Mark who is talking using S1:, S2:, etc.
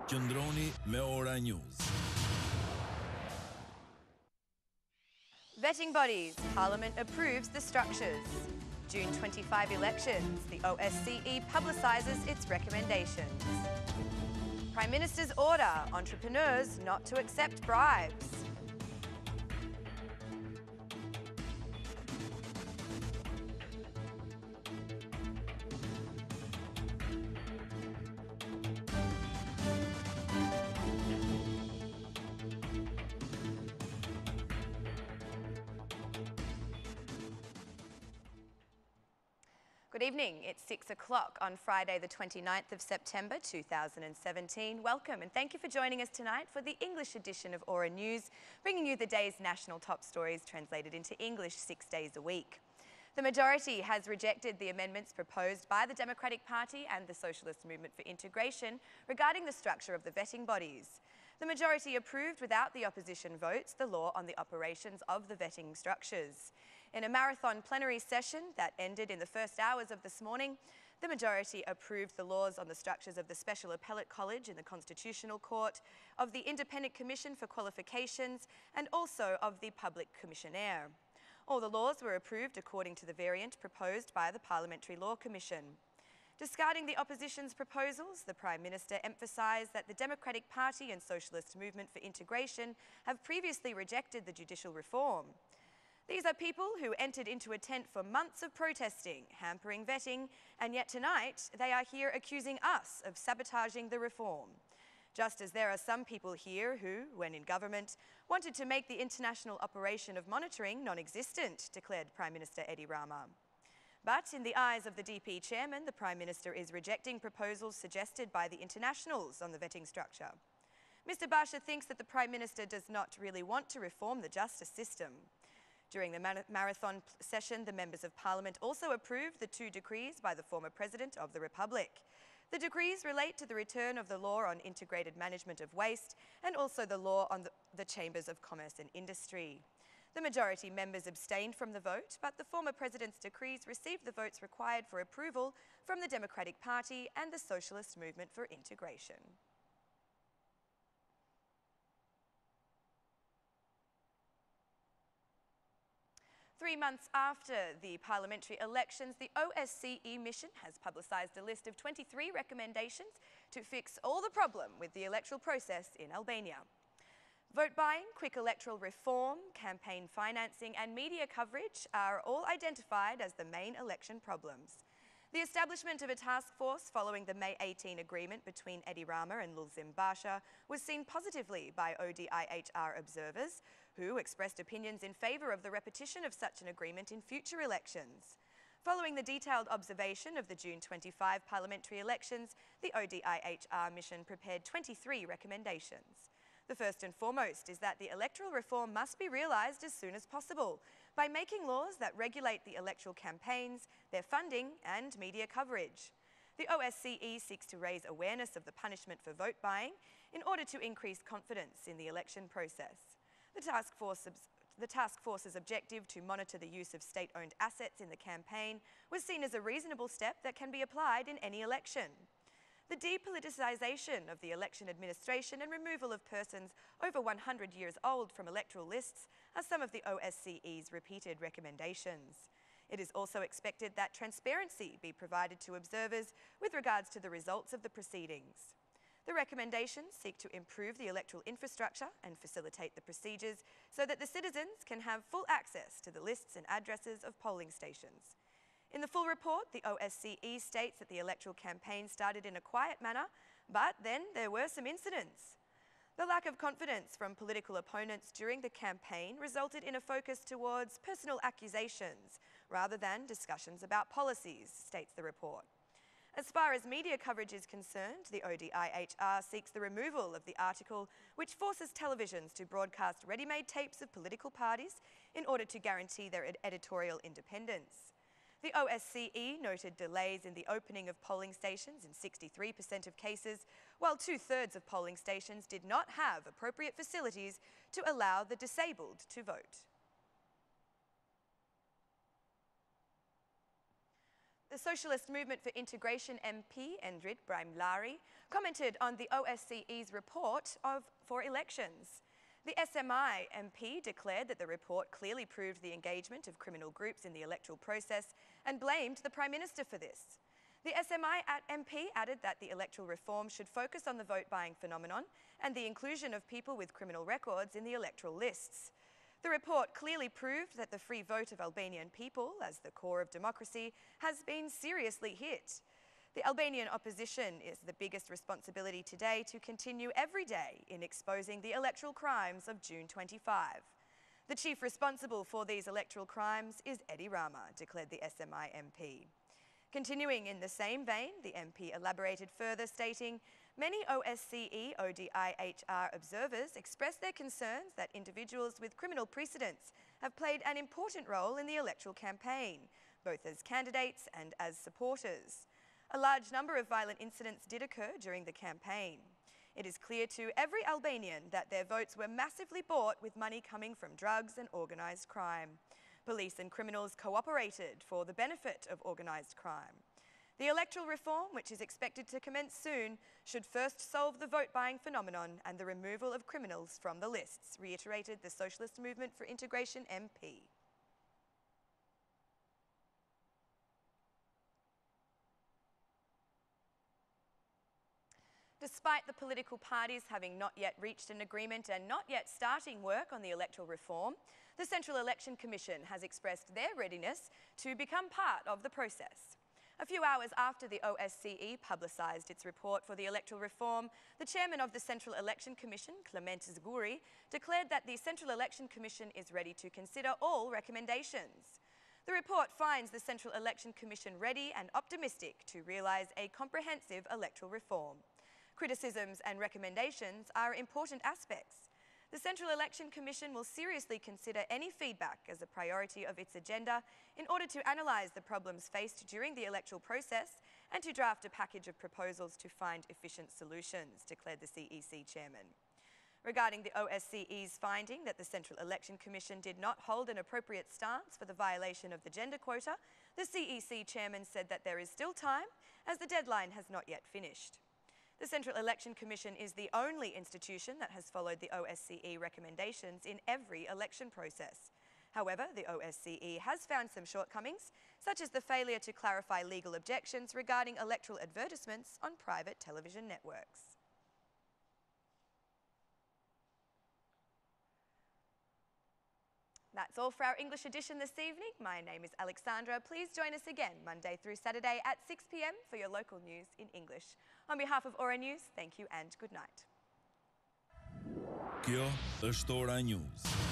S1: Qëndroni me Ora News.
S2: Vetting bodies, Parliament approves the structures. June 25 elections, the OSCE publicises its recommendations. Prime Minister's order, entrepreneurs not to accept bribes. Good evening. It's 6 o'clock on Friday, the 29th of September 2017. Welcome and thank you for joining us tonight for the English edition of Ora News, bringing you the day's national top stories translated into English 6 days a week. The majority has rejected the amendments proposed by the Democratic Party and the Socialist Movement for Integration regarding the structure of the vetting bodies. The majority approved without the opposition votes the law on the operations of the vetting structures. In a marathon plenary session that ended in the first hours of this morning, the majority approved the laws on the structures of the Special Appellate College in the Constitutional Court, of the Independent Commission for Qualifications, and also of the Public Commissioner. All the laws were approved according to the variant proposed by the Parliamentary Law Commission. Discarding the opposition's proposals, the Prime Minister emphasised that the Democratic Party and Socialist Movement for Integration have previously rejected the judicial reform. These are people who entered into a tent for months of protesting, hampering vetting, and yet tonight they are here accusing us of sabotaging the reform. Just as there are some people here who, when in government, wanted to make the international operation of monitoring non-existent, declared Prime Minister Edi Rama. But in the eyes of the DP chairman, the Prime Minister is rejecting proposals suggested by the internationals on the vetting structure. Mr Basha thinks that the Prime Minister does not really want to reform the justice system. During the marathon session, the members of Parliament also approved the 2 decrees by the former President of the Republic. The decrees relate to the return of the law on integrated management of waste and also the law on the Chambers of Commerce and Industry. The majority members abstained from the vote, but the former President's decrees received the votes required for approval from the Democratic Party and the Socialist Movement for Integration. Three months after the parliamentary elections, the OSCE mission has publicised a list of 23 recommendations to fix all the problem with the electoral process in Albania. Vote buying, quick electoral reform, campaign financing and media coverage are all identified as the main election problems. The establishment of a task force following the May 18 agreement between Edi Rama and Lulzim Basha was seen positively by ODIHR observers, who expressed opinions in favour of the repetition of such an agreement in future elections. Following the detailed observation of the June 25 parliamentary elections, the ODIHR mission prepared 23 recommendations. The first and foremost is that the electoral reform must be realised as soon as possible by making laws that regulate the electoral campaigns, their funding and media coverage. The OSCE seeks to raise awareness of the punishment for vote buying in order to increase confidence in the election process. The task force's objective to monitor the use of state-owned assets in the campaign was seen as a reasonable step that can be applied in any election. The depoliticisation of the election administration and removal of persons over 100 years old from electoral lists are some of the OSCE's repeated recommendations. It is also expected that transparency be provided to observers with regards to the results of the proceedings. The recommendations seek to improve the electoral infrastructure and facilitate the procedures so that the citizens can have full access to the lists and addresses of polling stations. In the full report, the OSCE states that the electoral campaign started in a quiet manner, but then there were some incidents. The lack of confidence from political opponents during the campaign resulted in a focus towards personal accusations rather than discussions about policies, states the report. As far as media coverage is concerned, the ODIHR seeks the removal of the article which forces televisions to broadcast ready-made tapes of political parties in order to guarantee their editorial independence. The OSCE noted delays in the opening of polling stations in 63% of cases, while 2/3 of polling stations did not have appropriate facilities to allow the disabled to vote. The Socialist Movement for Integration MP, Braimllari, commented on the OSCE's report for elections. The SMI MP declared that the report clearly proved the engagement of criminal groups in the electoral process and blamed the Prime Minister for this. The SMI MP added that the electoral reform should focus on the vote-buying phenomenon and the inclusion of people with criminal records in the electoral lists. The report clearly proved that the free vote of Albanian people, as the core of democracy, has been seriously hit. The Albanian opposition is the biggest responsibility today to continue every day in exposing the electoral crimes of June 25. The chief responsible for these electoral crimes is Edi Rama, declared the SMI MP. Continuing in the same vein, the MP elaborated further, stating, many OSCE ODIHR observers expressed their concerns that individuals with criminal precedents have played an important role in the electoral campaign, both as candidates and as supporters. A large number of violent incidents did occur during the campaign. It is clear to every Albanian that their votes were massively bought with money coming from drugs and organised crime. Police and criminals cooperated for the benefit of organised crime. The electoral reform, which is expected to commence soon, should first solve the vote-buying phenomenon and the removal of criminals from the lists, reiterated the Socialist Movement for Integration MP. Despite the political parties having not yet reached an agreement and not yet starting work on the electoral reform, the Central Election Commission has expressed their readiness to become part of the process. A few hours after the OSCE publicised its report for the electoral reform, the chairman of the Central Election Commission, Zguri, declared that the Central Election Commission is ready to consider all recommendations. The report finds the Central Election Commission ready and optimistic to realise a comprehensive electoral reform. Criticisms and recommendations are important aspects. The Central Election Commission will seriously consider any feedback as a priority of its agenda in order to analyse the problems faced during the electoral process and to draft a package of proposals to find efficient solutions, declared the CEC chairman. Regarding the OSCE's finding that the Central Election Commission did not hold an appropriate stance for the violation of the gender quota, the CEC chairman said that there is still time, as the deadline has not yet finished. The Central Election Commission is the only institution that has followed the OSCE recommendations in every election process. However, the OSCE has found some shortcomings, such as the failure to clarify legal objections regarding electoral advertisements on private television networks. That's all for our English edition this evening. My name is Alexandra. Please join us again Monday through Saturday at 6 p.m. for your local news in English. On behalf of Ora News, thank you and good night.
S1: Kjo është Ora News.